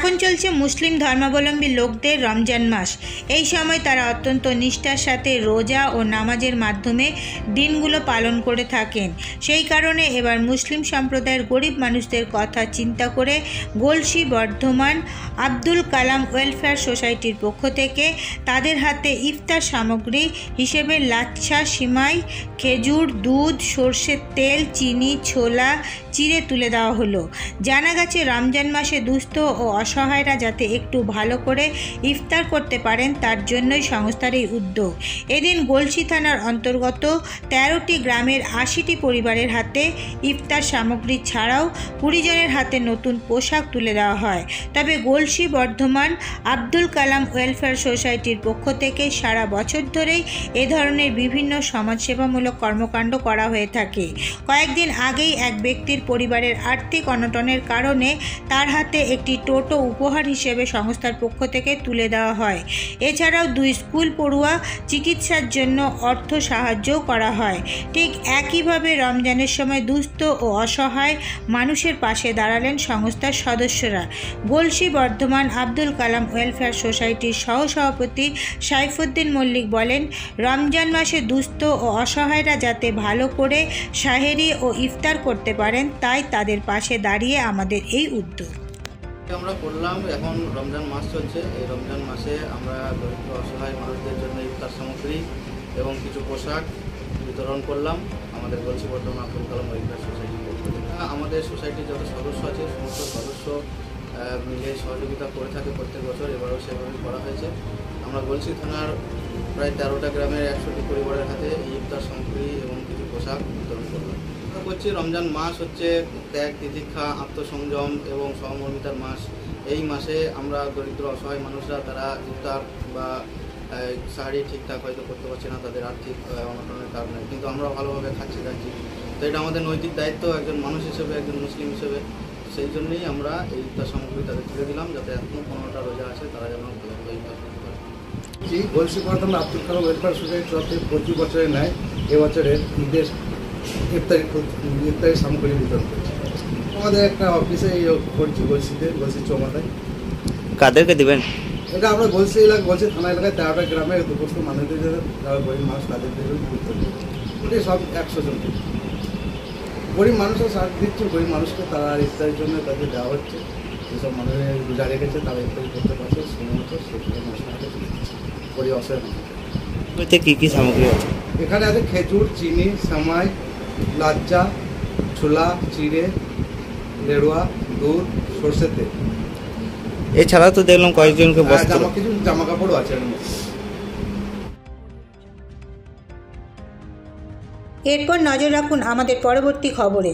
এখন চলছে মুসলিম ধর্মাবলম্বী লোকদের রমজান মাস। এই সময় তারা অত্যন্ত নিষ্ঠার সাথে রোজা ও নামাজের মাধ্যমে দিনগুলো পালন করে থাকেন। সেই কারণে এবার মুসলিম সম্প্রদায়ের গরিব মানুষদের কথা চিন্তা করে গলসি বর্ধমান আব্দুল কালাম ওয়েলফেয়ার সোসাইটির পক্ষ থেকে তাদের হাতে ইফতার সামগ্রী হিসেবে লাচ্ছা, সিমাই, খেজুর, দুধ, সরষের তেল, চিনি, ছোলা, চিড়ে তুলে দেওয়া হলো। জানা গেছে রমজান মাসে দুস্থ ও অসহায়রা যাতে একটু ভালো করে ইফতার করতে পারেন তার জন্যই সংস্থার এই উদ্যোগ। এদিন গলসি থানার অন্তর্গত 13টি গ্রামের 80টি পরিবারের হাতে ইফতার সামগ্রী ছাড়াও 20 জনের হাতে নতুন পোশাক তুলে দেওয়া হয়। তবে গলসি বর্ধমান আব্দুল কালাম ওয়েলফেয়ার সোসাইটির পক্ষ থেকে সারা বছর ধরেই এ ধরনের বিভিন্ন সমাজসেবামূলক কর্মকাণ্ড করা হয়ে থাকে। কয়েকদিন আগেই এক ব্যক্তির পরিবারের আর্থিক অনটনের কারণে তার হাতে একটি টোটো উপহার হিসেবে সংস্থার পক্ষ থেকে তুলে দেওয়া হয়। এছাড়াও 2 স্কুল পড়ুয়া চিকিৎসার জন্য অর্থ সাহায্যও করা হয়। ঠিক একইভাবে রমজানের সময় দুস্থ ও অসহায় মানুষের পাশে দাঁড়ালেন সংস্থার সদস্যরা। গলসি বর্ধমান আব্দুল কালাম ওয়েলফেয়ার সোসাইটির সহসভাপতি সাইফুদ্দিন মল্লিক বলেন, রমজান মাসে দুস্থ ও অসহায়রা যাতে ভালো করে সাহেরি ও ইফতার করতে পারেন তাই তাদের পাশে দাঁড়িয়ে আমাদের এই উদ্যোগ। আমরা করলাম, এখন রমজান মাস চলছে। এই রমজান মাসে আমরা দরিদ্র অসহায় মানুষদের জন্য ইফতার সামগ্রী এবং কিছু পোশাক বিতরণ করলাম আমাদের গলসি বর্ধমান আব্দুল কালাম ওয়েলফেয়ার সোসাইটির পক্ষ থেকে। আমাদের সোসাইটির যত সদস্য আছে সমস্ত সদস্য মিলে সহযোগিতা করে থাকে প্রত্যেক বছর, এবারও সেভাবেই করা হয়েছে। আমরা গলসি থানার প্রায় 13টা গ্রামের 100টি পরিবারের হাতে এই ইফতার সামগ্রী এবং কিছু পোশাক বিতরণ করলাম। আমরা বলছি রমজান মাস হচ্ছে ত্যাগ, তিতিক্ষা, আত্মসংযম এবং সহমর্মিতার মাস। এই মাসে আমরা দরিদ্র অসহায় মানুষরা তারা ইফতার বা সাহারি ঠিকঠাক হয়তো করতে পারছে না তাদের আর্থিক অনটনের কারণে, কিন্তু আমরা ভালোভাবে খাচ্ছি। তো এটা আমাদের নৈতিক দায়িত্ব একজন মানুষ হিসেবে, একজন মুসলিম হিসেবে। সেই জন্যই আমরা এই ইফতার সামগ্রী তাদের তুলে দিলাম, যাতে এখনও 15টা রোজা আছে তারা যেন ভালোভাবে ইফতার করতে পারে। গলসি বর্ধমান আব্দুল কালাম ওয়েলফেয়ার সোসাইটির তরফে প্রতি বছরের ন্যায় এবছরের ঈদের ইফতারি সামগ্রী বিতরণ করছি। আমাদের একটা অফিসে করছি গলসি চৌমাথায়। কাদেরকে দেবেন এটা? আমরা গলসি এলাকা, গলসি থানা এলাকায় 13টা গ্রামের দুঃস্থ মানুষদের যারা গরিব মানুষ তাদের ওটাই সব 100 জন গরিব মানুষও সাহায্য দিচ্ছে। গরিব মানুষকে তারা ইফতারের জন্য তাদের দেওয়া হচ্ছে। যেসব মানুষের রোজা রেখেছে তারা ইফতারি করতে পারছে সময়মতো, সেগুলো মশলাকে করি অসহায় মানুষ। কী কী সামগ্রী আছে এখানে আছে? খেজুর, চিনি, সামাই, লাচ্চা, ছোলা, চিড়ে, লেড়ুয়া, দুধ, সরষের তেল। এছাড়া তো দেখলাম কয়েকজনকে কিছু জামা কাপড়ও আছে। এরপর নজর রাখুন আমাদের পরবর্তী খবরে।